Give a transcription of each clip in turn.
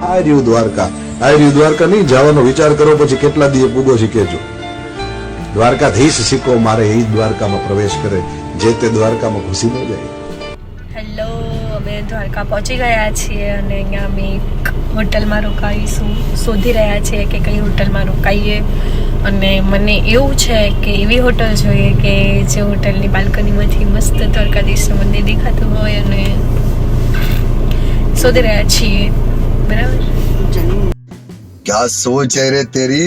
આ રહ્યું દ્વારકા નહીં જવાનો વિચાર કરો પછી કેટલા દિવસ પૂગો શીખે છો. દ્વારકાધીશ શીખો મારે એ દ્વારકામાં પ્રવેશ કરે જે તે દ્વારકામાં ઘૂસી ન જાય. હેલો, અમે દ્વારકા પહોંચી ગયા છીએ અને અહીંયા અમે એક હોટલમાં રોકાઈશું. શોધી રહ્યા છીએ કે કઈ હોટલમાં રોકાઈએ અને મને એવું છે કે એવી હોટલ જોઈએ કે જે હોટલની બાલ્કનીમાંથી મસ્ત દ્વારકાધીશનું મંદિર દેખાતું હોય અને શોધી રહ્યા છીએ. બરાબર? क्या सोच है रे तेरी,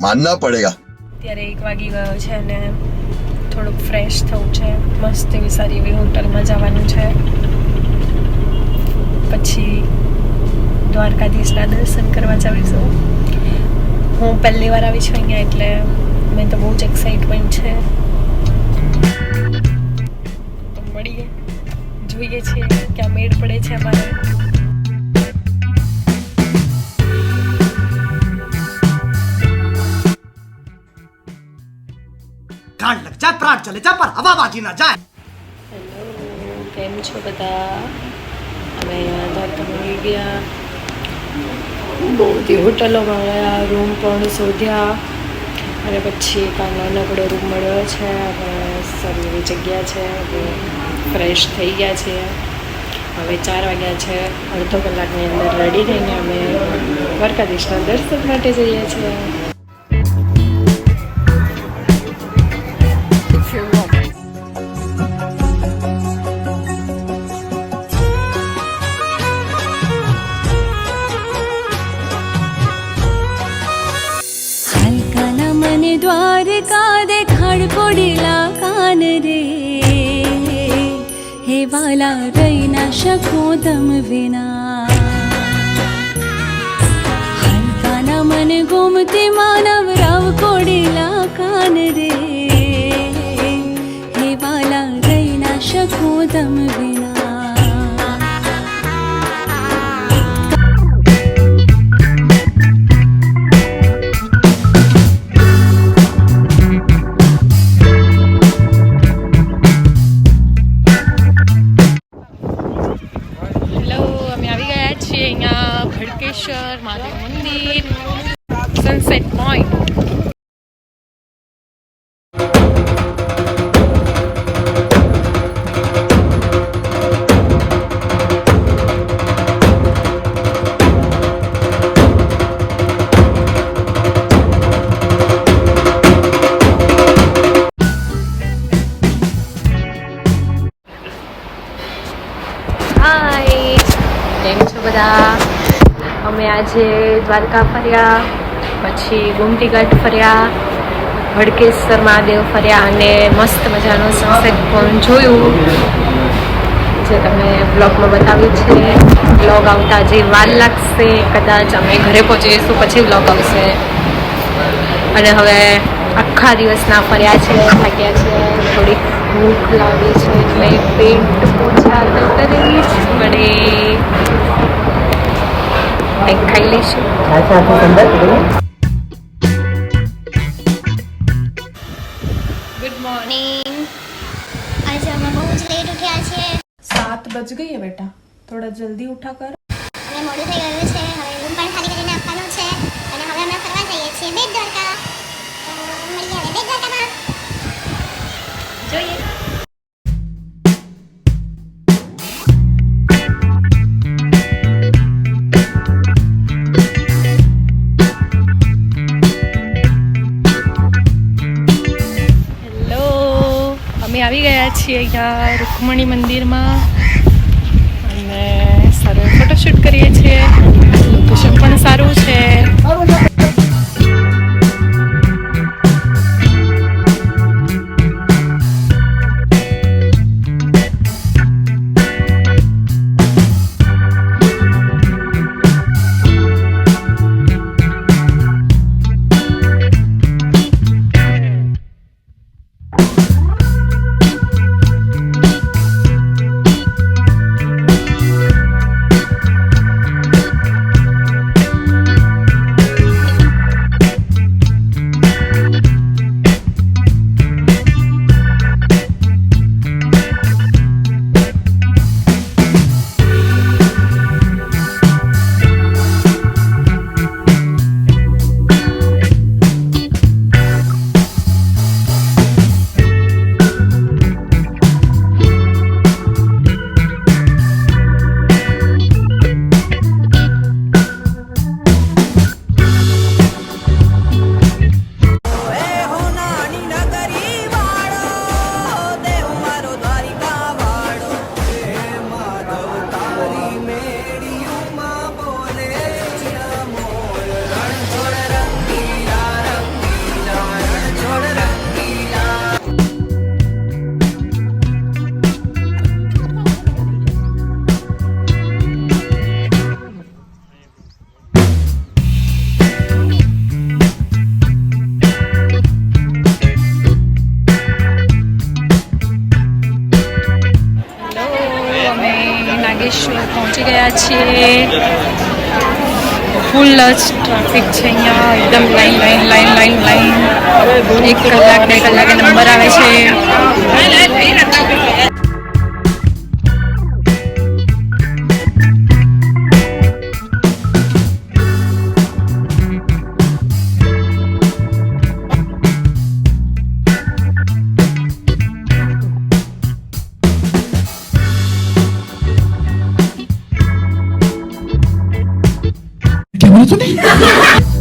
मानना पड़ेगा. અત્યારે 1 વાગી ગયો છે અને થોડુંક ફ્રેશ થવું છે. મસ્ત એવી સારી એવી હોટલમાં જવાનું છે. પછી દ્વારકાધીશના દર્શન કરવા જઈશું. હું પહેલી વાર આવી છું અહીંયા એટલે મેં તો બહુ જ એક્સાઇટમેન્ટ છે. તો મળીએ, જોઈએ છીએ ક્યાં મેળ પડે છે અમારે. गांड लग जाए प्राण चले जाए पर हवा बाजी ना जाए. હેલો, કેમ છો બધા? અમે અહીંયા દ્વારકામાં આવી ગયા, બહુ બધી હોટલોમાં ગયા, રૂમ પણ શોધ્યા અને પછી એક નાનકડો રૂમ મળ્યો છે અને સારી એવી જગ્યા છે. હવે ફ્રેશ થઈ ગયા છીએ. હવે 4 વાગ્યા છે. અડધો કલાકની અંદર રેડી થઈને અમે દ્વારકાધીશના દર્શન માટે જઈએ છીએ. દ્વારકા દેખાડ કોડીલા કાન રે, હે વાલા રહી ના શકો તમ વિના. હલકાના મન ગોમતી માનવ રાવ કોડીલા કાન રે, હે વાલા રહી ના શકો તમ વિના. ભડકેશ્વર મહાદેવ મંદિર, સનસેટ પોઈન્ટ. હાય, કેમ છો બધા? અમે આજે દ્વારકા ફર્યા, પછી ગોમતી ઘાટ ફર્યા, ભડકેશ્વર મહાદેવ ફર્યા અને મસ્ત મજાનો સનસેટ પણ જોયું જે તમે બ્લોગમાં બતાવ્યું છે. બ્લોગ આવતા જે વાર લાગશે, કદાચ અમે ઘરે પહોંચીશું પછી બ્લોગ આવશે. અને હવે આખા દિવસના ફર્યા છે, થાક્યા છે, થોડીક ભૂખ લાગી છે એટલે પેટ પોછા તો કરવી જ પડે. કંઈક ખાઈ લઈશું. Good morning. આજે અમે બહુ જ લેટ ઉઠ્યા છીએ. 7 बज गई है बेटा, थोड़ा जल्दी उठा कर. અને મોડું થઈ ગયું છે. હવે રૂમ પણ ખાલી કરીને આપવાનું છે અને હવે અમે ફરવા જઈએ છીએ બેટ દ્વારકા. તો મળીએ હવે બેટ દ્વારકામાં. જોઈએ. અમે આવી ગયા છીએ અહીંયા રૂકમણી મંદિરમાં અને સારું ફોટોશૂટ કરીએ છીએ. લોકેશન પણ સારું છે. ફૂલ જ ટ્રાફિક છે અહીંયા, એકદમ line line line line line. 1 કલાક 2 કલાકે નંબર આવે છે. क्या बोला तूने?